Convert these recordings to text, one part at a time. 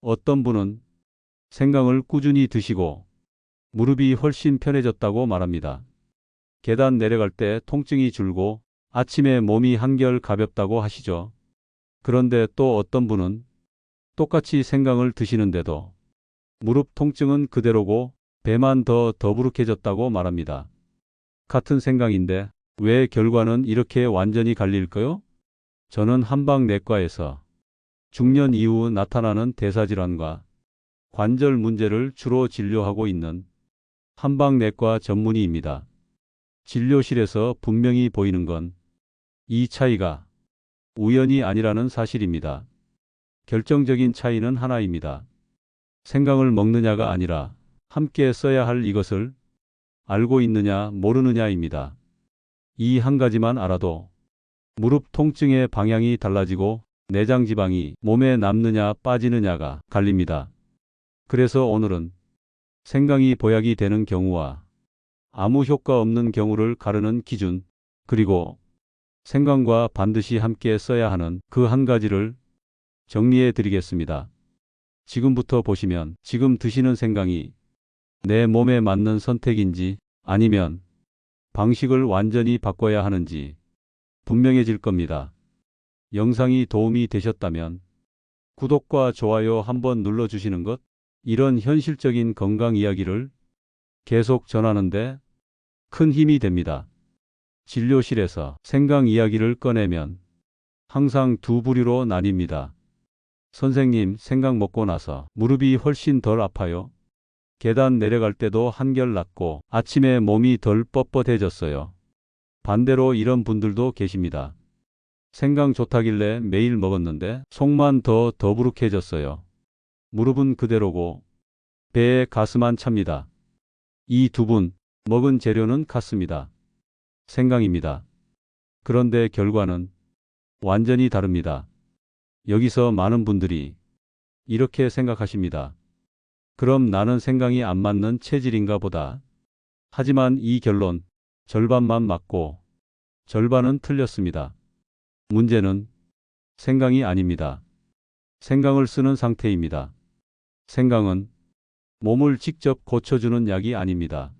어떤 분은 생강을 꾸준히 드시고 무릎이 훨씬 편해졌다고 말합니다. 계단 내려갈 때 통증이 줄고 아침에 몸이 한결 가볍다고 하시죠. 그런데 또 어떤 분은 똑같이 생강을 드시는데도 무릎 통증은 그대로고 배만 더 더부룩해졌다고 말합니다. 같은 생강인데 왜 결과는 이렇게 완전히 갈릴까요? 저는 한방내과에서 중년 이후 나타나는 대사질환과 관절 문제를 주로 진료하고 있는 한방내과 전문의입니다. 진료실에서 분명히 보이는 건 이 차이가 우연이 아니라는 사실입니다. 결정적인 차이는 하나입니다. 생강을 먹느냐가 아니라 함께 써야 할 이것을 알고 있느냐 모르느냐입니다. 이 한 가지만 알아도 무릎 통증의 방향이 달라지고 내장 지방이 몸에 남느냐 빠지느냐가 갈립니다. 그래서 오늘은 생강이 보약이 되는 경우와 아무 효과 없는 경우를 가르는 기준, 그리고 생강과 반드시 함께 써야 하는 그 한 가지를 정리해 드리겠습니다. 지금부터 보시면 지금 드시는 생강이 내 몸에 맞는 선택인지 아니면 방식을 완전히 바꿔야 하는지 분명해질 겁니다. 영상이 도움이 되셨다면 구독과 좋아요 한번 눌러주시는 것, 이런 현실적인 건강 이야기를 계속 전하는데 큰 힘이 됩니다. 진료실에서 생강 이야기를 꺼내면 항상 두 부류로 나뉩니다. 선생님, 생강 먹고 나서 무릎이 훨씬 덜 아파요. 계단 내려갈 때도 한결 낫고 아침에 몸이 덜 뻣뻣해졌어요. 반대로 이런 분들도 계십니다. 생강 좋다길래 매일 먹었는데 속만 더 더부룩해졌어요. 무릎은 그대로고 배에 가스만 찹니다. 이 두 분 먹은 재료는 같습니다. 생강입니다. 그런데 결과는 완전히 다릅니다. 여기서 많은 분들이 이렇게 생각하십니다. 그럼 나는 생강이 안 맞는 체질인가 보다. 하지만 이 결론 절반만 맞고 절반은 틀렸습니다. 문제는 생강이 아닙니다. 생강을 쓰는 상태입니다. 생강은 몸을 직접 고쳐주는 약이 아닙니다.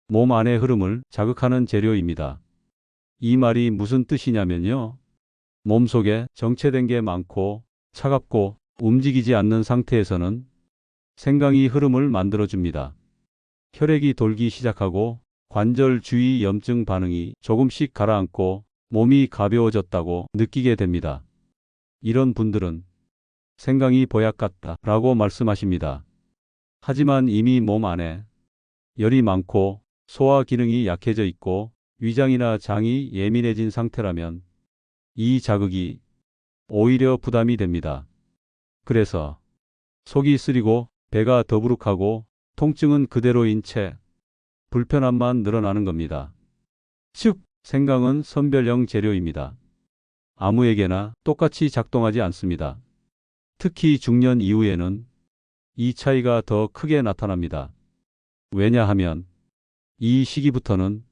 몸 안의 흐름을 자극하는 재료입니다. 이 말이 무슨 뜻이냐면요. 몸속에 정체된 게 많고 차갑고 움직이지 않는 상태에서는 생강이 흐름을 만들어줍니다. 혈액이 돌기 시작하고 관절 주위 염증 반응이 조금씩 가라앉고 몸이 가벼워졌다고 느끼게 됩니다. 이런 분들은 생강이 보약 같다 라고 말씀하십니다. 하지만 이미 몸 안에 열이 많고 소화 기능이 약해져 있고 위장이나 장이 예민해진 상태라면 이 자극이 오히려 부담이 됩니다. 그래서 속이 쓰리고 배가 더부룩하고 통증은 그대로인 채 불편함만 늘어나는 겁니다. 즉, 생강은 선별형 재료입니다. 아무에게나 똑같이 작동하지 않습니다. 특히 중년 이후에는 이 차이가 더 크게 나타납니다. 왜냐하면 이 시기부터는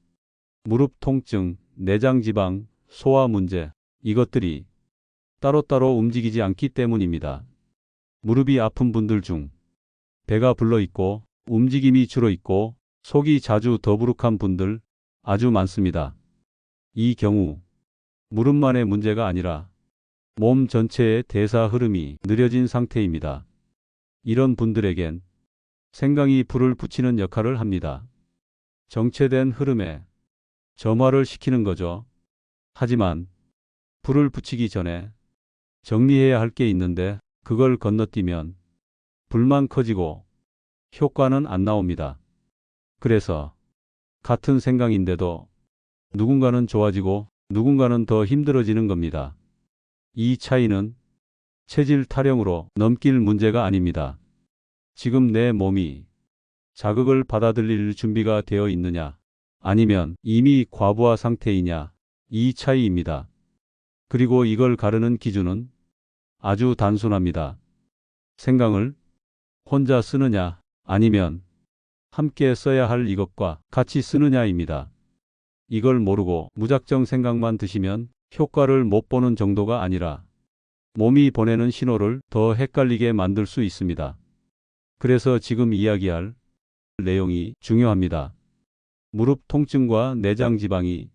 무릎 통증, 내장 지방, 소화 문제, 이것들이 따로따로 움직이지 않기 때문입니다. 무릎이 아픈 분들 중 배가 불러 있고 움직임이 줄어 있고 속이 자주 더부룩한 분들 아주 많습니다. 이 경우 무릎만의 문제가 아니라 몸 전체의 대사 흐름이 느려진 상태입니다. 이런 분들에겐 생강이 불을 붙이는 역할을 합니다. 정체된 흐름에 점화를 시키는 거죠. 하지만 불을 붙이기 전에 정리해야 할 게 있는데 그걸 건너뛰면 불만 커지고 효과는 안 나옵니다. 그래서 같은 생강인데도 누군가는 좋아지고 누군가는 더 힘들어지는 겁니다. 이 차이는 체질 타령으로 넘길 문제가 아닙니다. 지금 내 몸이 자극을 받아들일 준비가 되어 있느냐, 아니면 이미 과부하 상태이냐, 이 차이입니다. 그리고 이걸 가르는 기준은 아주 단순합니다. 생강을 혼자 쓰느냐, 아니면 함께 써야 할 이것과 같이 쓰느냐입니다. 이걸 모르고 무작정 생강만 드시면 효과를 못 보는 정도가 아니라 몸이 보내는 신호를 더 헷갈리게 만들 수 있습니다. 그래서 지금 이야기할 내용이 중요합니다. 무릎 통증과 내장 지방이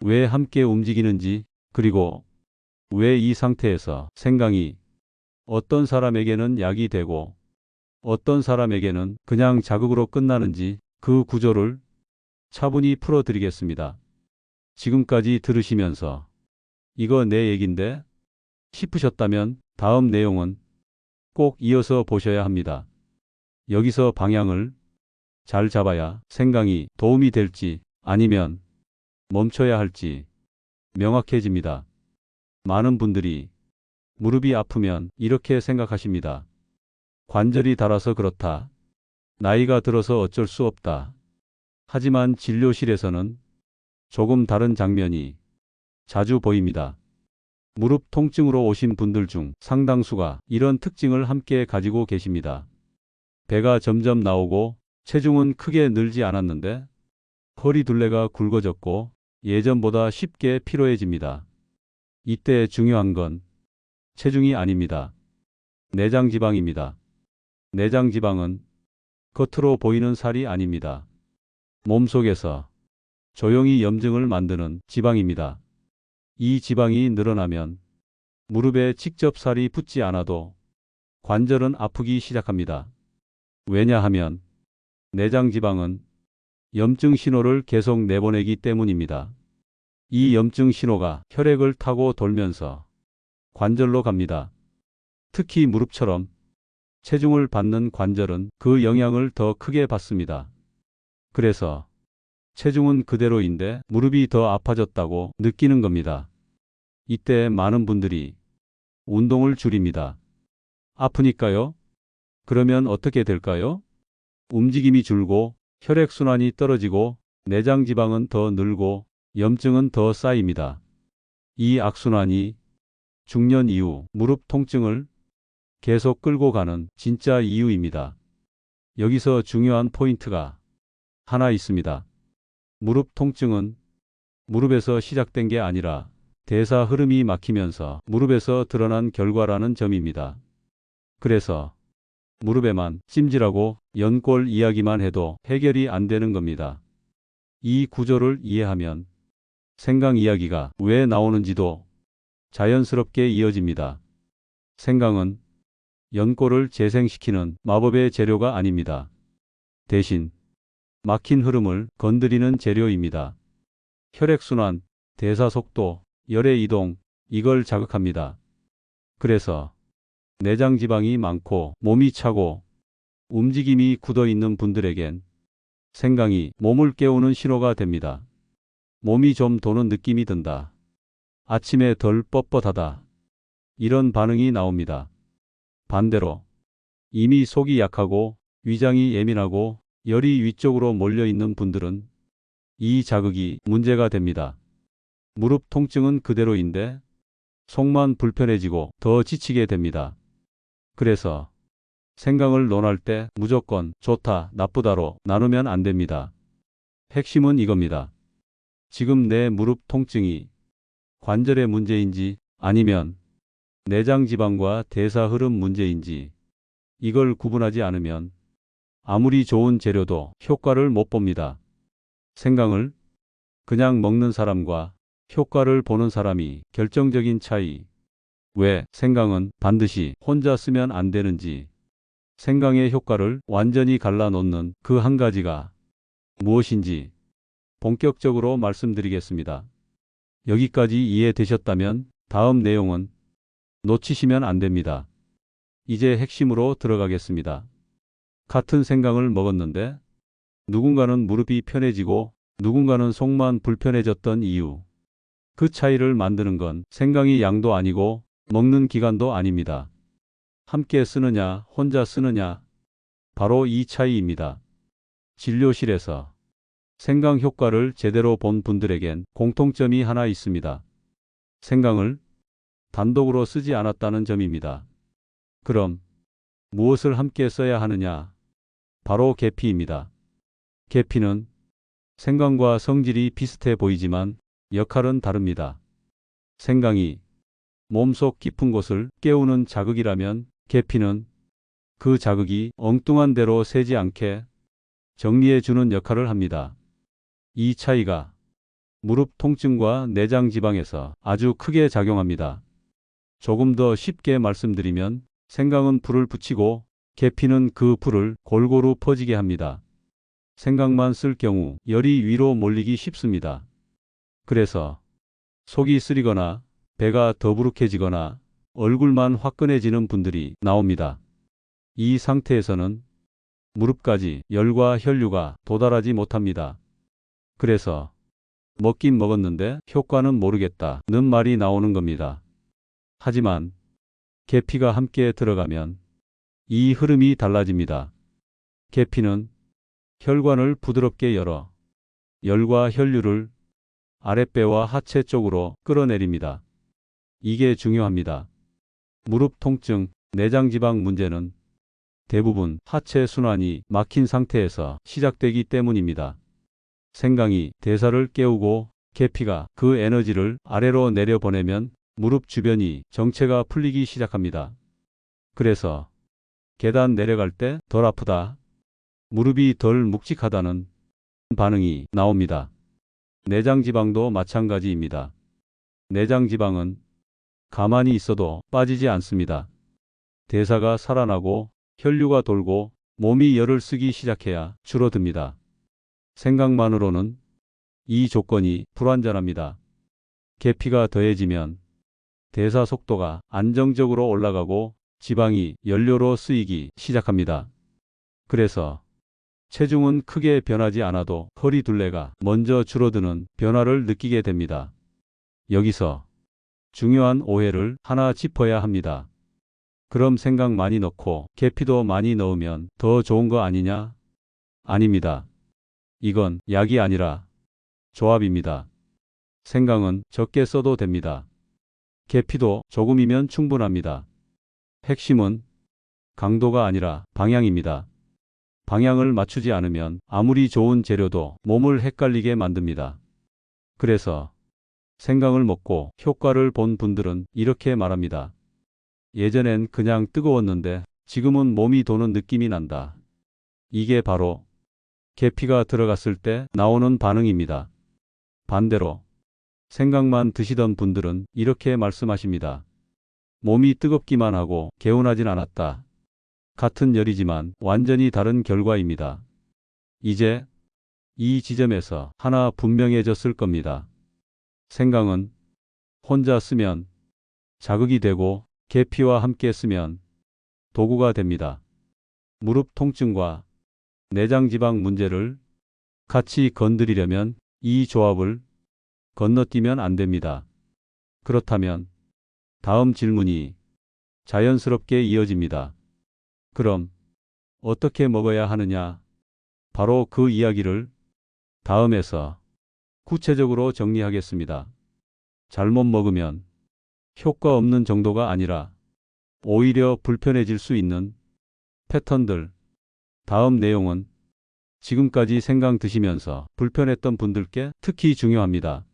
왜 함께 움직이는지, 그리고 왜 이 상태에서 생강이 어떤 사람에게는 약이 되고 어떤 사람에게는 그냥 자극으로 끝나는지 그 구조를 차분히 풀어드리겠습니다. 지금까지 들으시면서 이거 내 얘긴데 싶으셨다면 다음 내용은 꼭 이어서 보셔야 합니다. 여기서 방향을 잘 잡아야 생강이 도움이 될지 아니면 멈춰야 할지 명확해집니다. 많은 분들이 무릎이 아프면 이렇게 생각하십니다. 관절이 닳아서 그렇다. 나이가 들어서 어쩔 수 없다. 하지만 진료실에서는 조금 다른 장면이 자주 보입니다. 무릎 통증으로 오신 분들 중 상당수가 이런 특징을 함께 가지고 계십니다. 배가 점점 나오고 체중은 크게 늘지 않았는데 허리 둘레가 굵어졌고 예전보다 쉽게 피로해집니다. 이때 중요한 건 체중이 아닙니다. 내장 지방입니다. 내장 지방은 겉으로 보이는 살이 아닙니다. 몸속에서 조용히 염증을 만드는 지방입니다. 이 지방이 늘어나면 무릎에 직접 살이 붙지 않아도 관절은 아프기 시작합니다. 왜냐하면 내장 지방은 염증 신호를 계속 내보내기 때문입니다. 이 염증 신호가 혈액을 타고 돌면서 관절로 갑니다. 특히 무릎처럼 체중을 받는 관절은 그 영향을 더 크게 받습니다. 그래서 체중은 그대로인데 무릎이 더 아파졌다고 느끼는 겁니다. 이때 많은 분들이 운동을 줄입니다. 아프니까요? 그러면 어떻게 될까요? 움직임이 줄고 혈액순환이 떨어지고 내장 지방은 더 늘고 염증은 더 쌓입니다. 이 악순환이 중년 이후 무릎 통증을 계속 끌고 가는 진짜 이유입니다. 여기서 중요한 포인트가 하나 있습니다. 무릎 통증은 무릎에서 시작된 게 아니라 대사 흐름이 막히면서 무릎에서 드러난 결과라는 점입니다. 그래서 무릎에만 찜질하고 연골 이야기만 해도 해결이 안 되는 겁니다. 이 구조를 이해하면 생강 이야기가 왜 나오는지도 자연스럽게 이어집니다. 생강은 연골을 재생시키는 마법의 재료가 아닙니다. 대신 막힌 흐름을 건드리는 재료입니다. 혈액순환, 대사속도, 열의 이동, 이걸 자극합니다. 그래서 내장 지방이 많고 몸이 차고 움직임이 굳어있는 분들에겐 생강이 몸을 깨우는 신호가 됩니다. 몸이 좀 도는 느낌이 든다. 아침에 덜 뻣뻣하다. 이런 반응이 나옵니다. 반대로 이미 속이 약하고 위장이 예민하고 열이 위쪽으로 몰려있는 분들은 이 자극이 문제가 됩니다. 무릎 통증은 그대로인데 속만 불편해지고 더 지치게 됩니다. 그래서 생강을 논할 때 무조건 좋다, 나쁘다로 나누면 안 됩니다. 핵심은 이겁니다. 지금 내 무릎 통증이 관절의 문제인지 아니면 내장 지방과 대사 흐름 문제인지 이걸 구분하지 않으면 아무리 좋은 재료도 효과를 못 봅니다. 생강을 그냥 먹는 사람과 효과를 보는 사람이 결정적인 차이. 왜 생강은 반드시 혼자 쓰면 안 되는지, 생강의 효과를 완전히 갈라놓는 그 한 가지가 무엇인지 본격적으로 말씀드리겠습니다. 여기까지 이해되셨다면 다음 내용은 놓치시면 안 됩니다. 이제 핵심으로 들어가겠습니다. 같은 생강을 먹었는데 누군가는 무릎이 편해지고 누군가는 속만 불편해졌던 이유. 그 차이를 만드는 건 생강의 양도 아니고 먹는 기간도 아닙니다. 함께 쓰느냐, 혼자 쓰느냐. 바로 이 차이입니다. 진료실에서 생강 효과를 제대로 본 분들에겐 공통점이 하나 있습니다. 생강을 단독으로 쓰지 않았다는 점입니다. 그럼 무엇을 함께 써야 하느냐? 바로 계피입니다. 계피는 생강과 성질이 비슷해 보이지만 역할은 다릅니다. 생강이 몸속 깊은 곳을 깨우는 자극이라면 계피는 그 자극이 엉뚱한 대로 새지 않게 정리해주는 역할을 합니다. 이 차이가 무릎 통증과 내장 지방에서 아주 크게 작용합니다. 조금 더 쉽게 말씀드리면 생강은 불을 붙이고 계피는 그 불을 골고루 퍼지게 합니다. 생강만 쓸 경우 열이 위로 몰리기 쉽습니다. 그래서 속이 쓰리거나 배가 더부룩해지거나 얼굴만 화끈해지는 분들이 나옵니다. 이 상태에서는 무릎까지 열과 혈류가 도달하지 못합니다. 그래서 먹긴 먹었는데 효과는 모르겠다는 말이 나오는 겁니다. 하지만 계피가 함께 들어가면 이 흐름이 달라집니다. 계피는 혈관을 부드럽게 열어 열과 혈류를 아랫배와 하체 쪽으로 끌어내립니다. 이게 중요합니다. 무릎 통증, 내장지방 문제는 대부분 하체 순환이 막힌 상태에서 시작되기 때문입니다. 생강이 대사를 깨우고 계피가 그 에너지를 아래로 내려보내면 무릎 주변이 정체가 풀리기 시작합니다. 그래서 계단 내려갈 때 덜 아프다, 무릎이 덜 묵직하다는 반응이 나옵니다. 내장지방도 마찬가지입니다. 내장지방은 가만히 있어도 빠지지 않습니다. 대사가 살아나고 혈류가 돌고 몸이 열을 쓰기 시작해야 줄어듭니다. 생각만으로는 이 조건이 불완전합니다. 계피가 더해지면 대사 속도가 안정적으로 올라가고 지방이 연료로 쓰이기 시작합니다. 그래서 체중은 크게 변하지 않아도 허리 둘레가 먼저 줄어드는 변화를 느끼게 됩니다. 여기서 중요한 오해를 하나 짚어야 합니다. 그럼 생강 많이 넣고 계피도 많이 넣으면 더 좋은 거 아니냐? 아닙니다. 이건 약이 아니라 조합입니다. 생강은 적게 써도 됩니다. 계피도 조금이면 충분합니다. 핵심은 강도가 아니라 방향입니다. 방향을 맞추지 않으면 아무리 좋은 재료도 몸을 헷갈리게 만듭니다. 그래서 생강을 먹고 효과를 본 분들은 이렇게 말합니다. 예전엔 그냥 뜨거웠는데 지금은 몸이 도는 느낌이 난다. 이게 바로 계피가 들어갔을 때 나오는 반응입니다. 반대로 생강만 드시던 분들은 이렇게 말씀하십니다. 몸이 뜨겁기만 하고 개운하진 않았다. 같은 열이지만 완전히 다른 결과입니다. 이제 이 지점에서 하나 분명해졌을 겁니다. 생강은 혼자 쓰면 자극이 되고 계피와 함께 쓰면 도구가 됩니다. 무릎 통증과 내장지방 문제를 같이 건드리려면 이 조합을 건너뛰면 안 됩니다. 그렇다면 다음 질문이 자연스럽게 이어집니다. 그럼 어떻게 먹어야 하느냐? 바로 그 이야기를 다음에서 구체적으로 정리하겠습니다. 잘못 먹으면 효과 없는 정도가 아니라 오히려 불편해질 수 있는 패턴들. 다음 내용은 지금까지 생강 드시면서 불편했던 분들께 특히 중요합니다.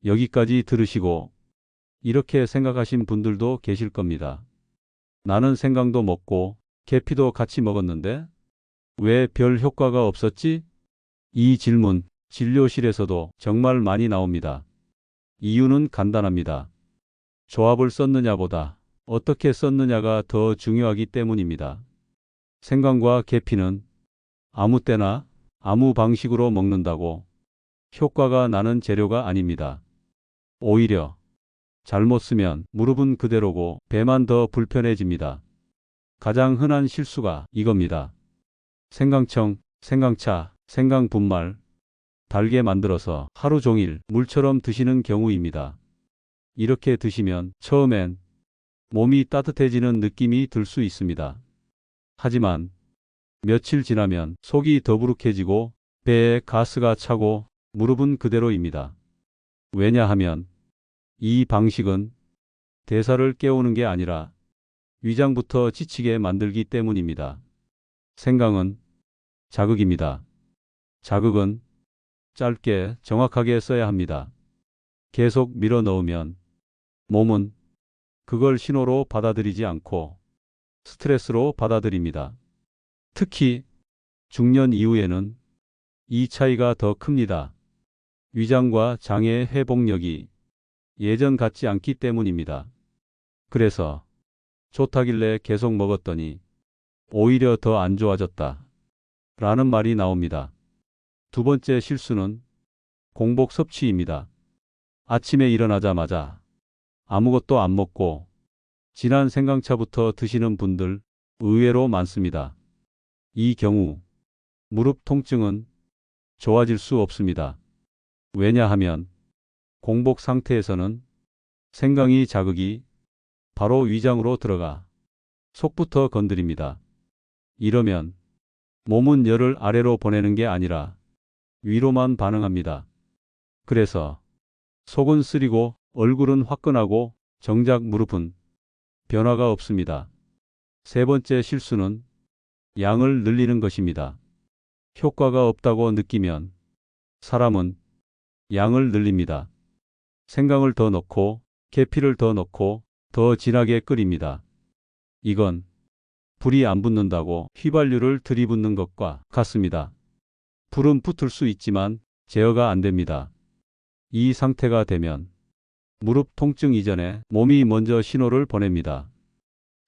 여기까지 들으시고 이렇게 생각하신 분들도 계실 겁니다. 나는 생강도 먹고 계피도 같이 먹었는데 왜 별 효과가 없었지? 이 질문 진료실에서도 정말 많이 나옵니다. 이유는 간단합니다. 조합을 썼느냐보다 어떻게 썼느냐가 더 중요하기 때문입니다. 생강과 계피는 아무 때나 아무 방식으로 먹는다고 효과가 나는 재료가 아닙니다. 오히려 잘못 쓰면 무릎은 그대로고 배만 더 불편해집니다. 가장 흔한 실수가 이겁니다. 생강청, 생강차, 생강분말, 달게 만들어서 하루 종일 물처럼 드시는 경우입니다. 이렇게 드시면 처음엔 몸이 따뜻해지는 느낌이 들 수 있습니다. 하지만 며칠 지나면 속이 더부룩해지고 배에 가스가 차고 무릎은 그대로입니다. 왜냐하면 이 방식은 대사를 깨우는 게 아니라 위장부터 지치게 만들기 때문입니다. 생강은 자극입니다. 자극은 짧게 정확하게 써야 합니다. 계속 밀어 넣으면 몸은 그걸 신호로 받아들이지 않고 스트레스로 받아들입니다. 특히 중년 이후에는 이 차이가 더 큽니다. 위장과 장의 회복력이 예전 같지 않기 때문입니다. 그래서 좋다길래 계속 먹었더니 오히려 더 안 좋아졌다. 라는 말이 나옵니다. 두 번째 실수는 공복 섭취입니다. 아침에 일어나자마자 아무것도 안 먹고 진한 생강차부터 드시는 분들 의외로 많습니다. 이 경우 무릎 통증은 좋아질 수 없습니다. 왜냐하면 공복 상태에서는 생강이 자극이 바로 위장으로 들어가 속부터 건드립니다. 이러면 몸은 열을 아래로 보내는 게 아니라 위로만 반응합니다. 그래서 속은 쓰리고 얼굴은 화끈하고 정작 무릎은 변화가 없습니다. 세 번째 실수는 양을 늘리는 것입니다. 효과가 없다고 느끼면 사람은 양을 늘립니다. 생강을 더 넣고 계피를 더 넣고 더 진하게 끓입니다. 이건 불이 안 붙는다고 휘발유를 들이붓는 것과 같습니다. 불은 붙을 수 있지만 제어가 안 됩니다. 이 상태가 되면 무릎 통증 이전에 몸이 먼저 신호를 보냅니다.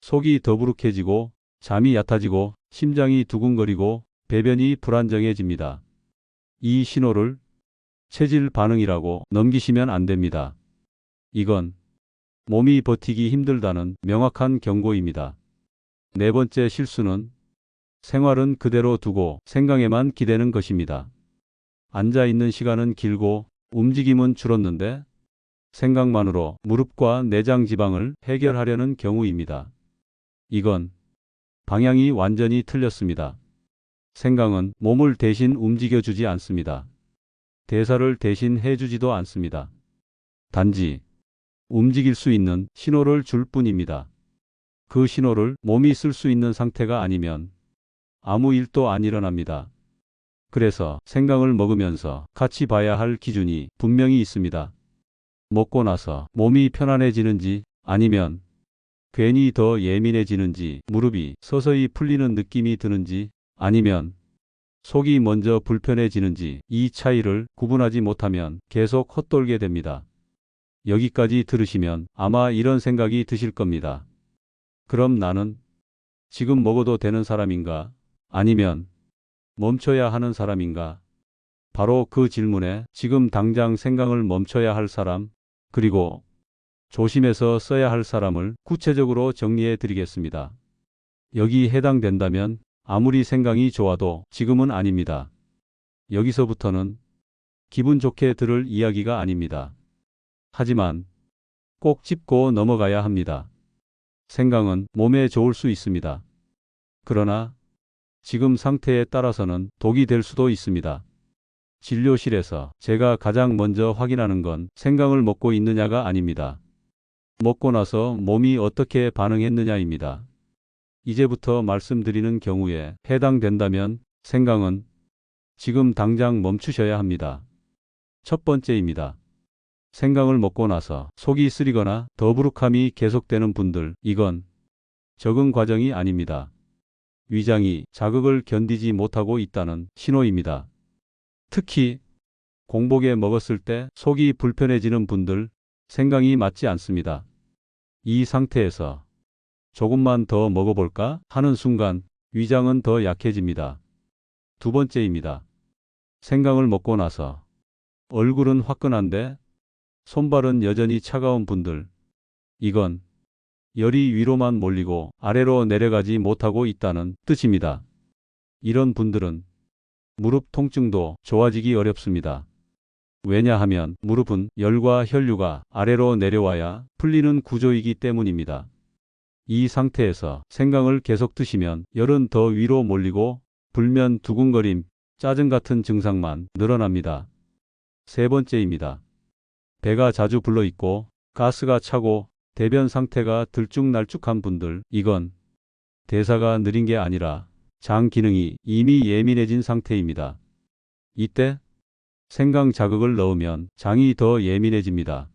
속이 더부룩해지고 잠이 얕아지고 심장이 두근거리고 배변이 불안정해집니다. 이 신호를 체질 반응이라고 넘기시면 안 됩니다. 이건 몸이 버티기 힘들다는 명확한 경고입니다. 네 번째 실수는 생활은 그대로 두고 생강에만 기대는 것입니다. 앉아 있는 시간은 길고 움직임은 줄었는데 생강만으로 무릎과 내장 지방을 해결하려는 경우입니다. 이건 방향이 완전히 틀렸습니다. 생강은 몸을 대신 움직여주지 않습니다. 대사를 대신 해주지도 않습니다. 단지 움직일 수 있는 신호를 줄 뿐입니다. 그 신호를 몸이 쓸 수 있는 상태가 아니면 아무 일도 안 일어납니다. 그래서 생강을 먹으면서 같이 봐야 할 기준이 분명히 있습니다. 먹고 나서 몸이 편안해지는지 아니면 괜히 더 예민해지는지, 무릎이 서서히 풀리는 느낌이 드는지 아니면 속이 먼저 불편해지는지 이 차이를 구분하지 못하면 계속 헛돌게 됩니다. 여기까지 들으시면 아마 이런 생각이 드실 겁니다. 그럼 나는 지금 먹어도 되는 사람인가? 아니면 멈춰야 하는 사람인가? 바로 그 질문에 지금 당장 생강을 멈춰야 할 사람, 그리고 조심해서 써야 할 사람을 구체적으로 정리해 드리겠습니다. 여기 해당된다면 아무리 생강이 좋아도 지금은 아닙니다. 여기서부터는 기분 좋게 들을 이야기가 아닙니다. 하지만 꼭 짚고 넘어가야 합니다. 생강은 몸에 좋을 수 있습니다. 그러나 지금 상태에 따라서는 독이 될 수도 있습니다. 진료실에서 제가 가장 먼저 확인하는 건 생강을 먹고 있느냐가 아닙니다. 먹고 나서 몸이 어떻게 반응했느냐입니다. 이제부터 말씀드리는 경우에 해당된다면 생강은 지금 당장 멈추셔야 합니다. 첫 번째입니다. 생강을 먹고 나서 속이 쓰리거나 더부룩함이 계속되는 분들, 이건 적응 과정이 아닙니다. 위장이 자극을 견디지 못하고 있다는 신호입니다. 특히 공복에 먹었을 때 속이 불편해지는 분들, 생강이 맞지 않습니다. 이 상태에서 조금만 더 먹어볼까 하는 순간 위장은 더 약해집니다. 두 번째입니다. 생강을 먹고 나서 얼굴은 화끈한데 손발은 여전히 차가운 분들, 이건 열이 위로만 몰리고 아래로 내려가지 못하고 있다는 뜻입니다. 이런 분들은 무릎 통증도 좋아지기 어렵습니다. 왜냐하면 무릎은 열과 혈류가 아래로 내려와야 풀리는 구조이기 때문입니다. 이 상태에서 생강을 계속 드시면 열은 더 위로 몰리고 불면 두근거림, 짜증 같은 증상만 늘어납니다. 세 번째입니다. 배가 자주 불러있고 가스가 차고 대변 상태가 들쭉날쭉한 분들, 이건 대사가 느린 게 아니라 장 기능이 이미 예민해진 상태입니다. 이때 생강 자극을 넣으면 장이 더 예민해집니다.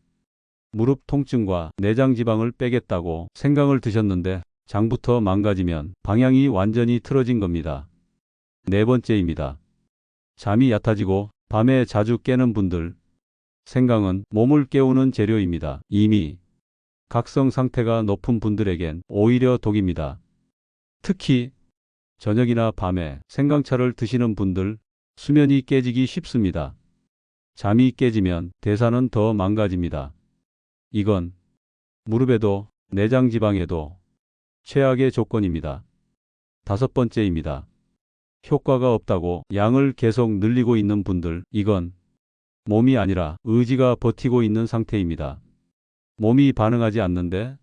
무릎 통증과 내장 지방을 빼겠다고 생강을 드셨는데 장부터 망가지면 방향이 완전히 틀어진 겁니다. 네 번째입니다. 잠이 얕아지고 밤에 자주 깨는 분들. 생강은 몸을 깨우는 재료입니다. 이미 각성 상태가 높은 분들에겐 오히려 독입니다. 특히 저녁이나 밤에 생강차를 드시는 분들 수면이 깨지기 쉽습니다. 잠이 깨지면 대사는 더 망가집니다. 이건 무릎에도 내장 지방에도 최악의 조건입니다. 다섯 번째입니다. 효과가 없다고 양을 계속 늘리고 있는 분들, 이건 몸이 아니라 의지가 버티고 있는 상태입니다. 몸이 반응하지 않는데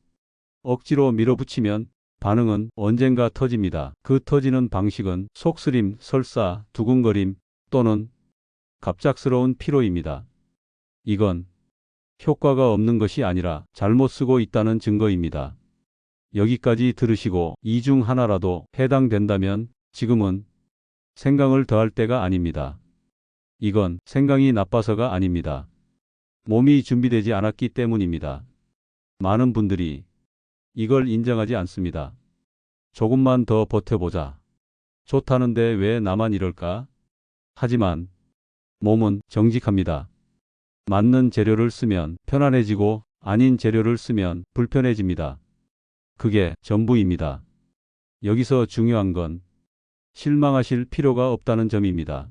억지로 밀어붙이면 반응은 언젠가 터집니다. 그 터지는 방식은 속쓰림, 설사, 두근거림 또는 갑작스러운 피로입니다. 이건 효과가 없는 것이 아니라 잘못 쓰고 있다는 증거입니다. 여기까지 들으시고 이 중 하나라도 해당된다면 지금은 생강을 더할 때가 아닙니다. 이건 생강이 나빠서가 아닙니다. 몸이 준비되지 않았기 때문입니다. 많은 분들이 이걸 인정하지 않습니다. 조금만 더 버텨보자. 좋다는데 왜 나만 이럴까? 하지만 몸은 정직합니다. 맞는 재료를 쓰면 편안해지고 아닌 재료를 쓰면 불편해집니다. 그게 전부입니다. 여기서 중요한 건 실망하실 필요가 없다는 점입니다.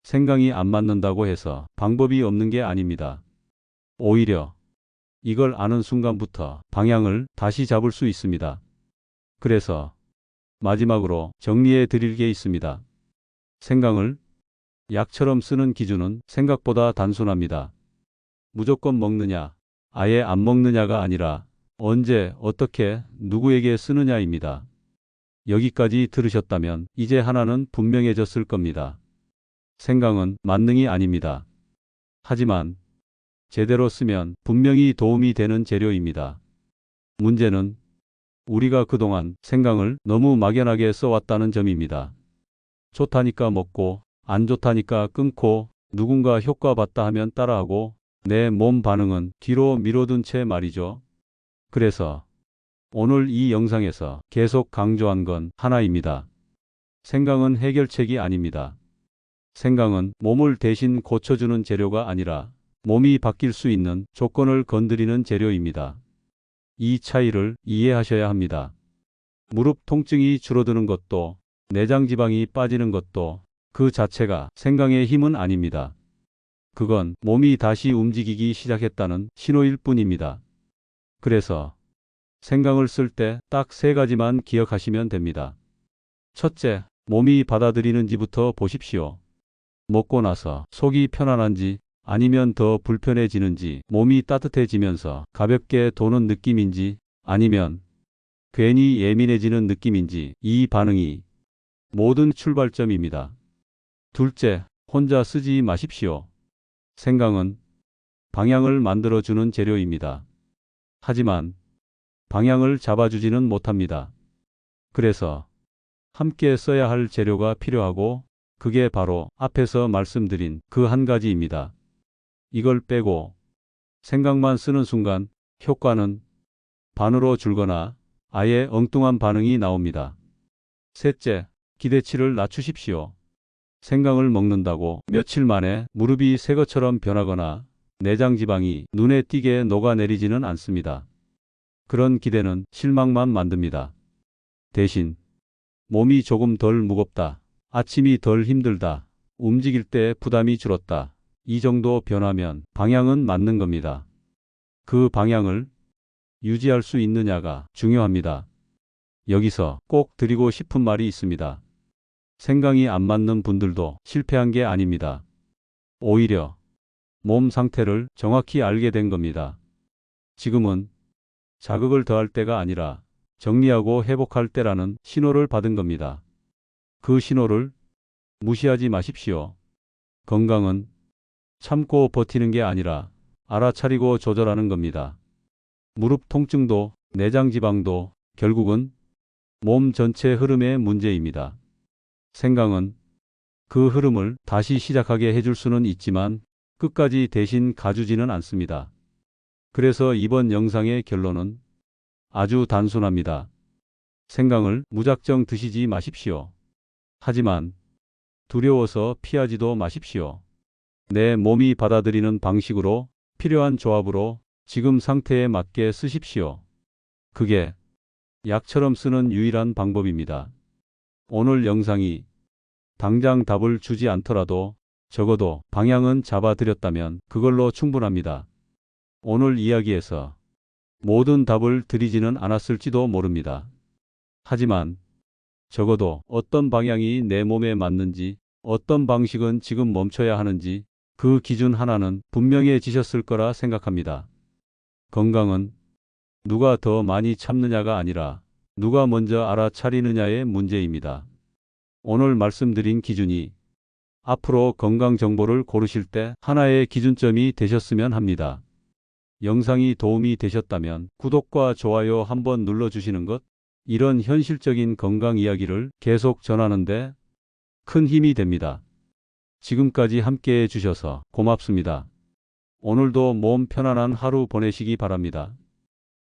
생강이 안 맞는다고 해서 방법이 없는 게 아닙니다. 오히려 이걸 아는 순간부터 방향을 다시 잡을 수 있습니다. 그래서 마지막으로 정리해 드릴 게 있습니다. 생강을 약처럼 쓰는 기준은 생각보다 단순합니다. 무조건 먹느냐, 아예 안 먹느냐가 아니라 언제, 어떻게, 누구에게 쓰느냐입니다. 여기까지 들으셨다면 이제 하나는 분명해졌을 겁니다. 생강은 만능이 아닙니다. 하지만 제대로 쓰면 분명히 도움이 되는 재료입니다. 문제는 우리가 그동안 생강을 너무 막연하게 써왔다는 점입니다. 좋다니까 먹고 안 좋다니까 끊고 누군가 효과 봤다 하면 따라하고 내 몸 반응은 뒤로 미뤄둔 채 말이죠. 그래서 오늘 이 영상에서 계속 강조한 건 하나입니다. 생강은 해결책이 아닙니다. 생강은 몸을 대신 고쳐주는 재료가 아니라 몸이 바뀔 수 있는 조건을 건드리는 재료입니다. 이 차이를 이해하셔야 합니다. 무릎 통증이 줄어드는 것도 내장 지방이 빠지는 것도 그 자체가 생강의 힘은 아닙니다. 그건 몸이 다시 움직이기 시작했다는 신호일 뿐입니다. 그래서 생강을 쓸 때 딱 세 가지만 기억하시면 됩니다. 첫째, 몸이 받아들이는지부터 보십시오. 먹고 나서 속이 편안한지 아니면 더 불편해지는지, 몸이 따뜻해지면서 가볍게 도는 느낌인지 아니면 괜히 예민해지는 느낌인지, 이 반응이 모든 출발점입니다. 둘째, 혼자 쓰지 마십시오. 생강은 방향을 만들어주는 재료입니다. 하지만 방향을 잡아주지는 못합니다. 그래서 함께 써야 할 재료가 필요하고 그게 바로 앞에서 말씀드린 그 한 가지입니다. 이걸 빼고 생각만 쓰는 순간 효과는 반으로 줄거나 아예 엉뚱한 반응이 나옵니다. 셋째, 기대치를 낮추십시오. 생강을 먹는다고 며칠 만에 무릎이 새 것처럼 변하거나 내장 지방이 눈에 띄게 녹아내리지는 않습니다. 그런 기대는 실망만 만듭니다. 대신 몸이 조금 덜 무겁다, 아침이 덜 힘들다, 움직일 때 부담이 줄었다, 이 정도 변하면 방향은 맞는 겁니다. 그 방향을 유지할 수 있느냐가 중요합니다. 여기서 꼭 드리고 싶은 말이 있습니다. 생강이 안 맞는 분들도 실패한 게 아닙니다. 오히려 몸 상태를 정확히 알게 된 겁니다. 지금은 자극을 더할 때가 아니라 정리하고 회복할 때라는 신호를 받은 겁니다. 그 신호를 무시하지 마십시오. 건강은 참고 버티는 게 아니라 알아차리고 조절하는 겁니다. 무릎 통증도 내장 지방도 결국은 몸 전체 흐름의 문제입니다. 생강은 그 흐름을 다시 시작하게 해줄 수는 있지만 끝까지 대신 가주지는 않습니다. 그래서 이번 영상의 결론은 아주 단순합니다. 생강을 무작정 드시지 마십시오. 하지만 두려워서 피하지도 마십시오. 내 몸이 받아들이는 방식으로 필요한 조합으로 지금 상태에 맞게 쓰십시오. 그게 약처럼 쓰는 유일한 방법입니다. 오늘 영상이 당장 답을 주지 않더라도 적어도 방향은 잡아드렸다면 그걸로 충분합니다. 오늘 이야기에서 모든 답을 드리지는 않았을지도 모릅니다. 하지만 적어도 어떤 방향이 내 몸에 맞는지, 어떤 방식은 지금 멈춰야 하는지 그 기준 하나는 분명해지셨을 거라 생각합니다. 건강은 누가 더 많이 참느냐가 아니라 누가 먼저 알아차리느냐의 문제입니다. 오늘 말씀드린 기준이 앞으로 건강 정보를 고르실 때 하나의 기준점이 되셨으면 합니다. 영상이 도움이 되셨다면 구독과 좋아요 한번 눌러주시는 것, 이런 현실적인 건강 이야기를 계속 전하는데 큰 힘이 됩니다. 지금까지 함께해 주셔서 고맙습니다. 오늘도 몸 편안한 하루 보내시기 바랍니다.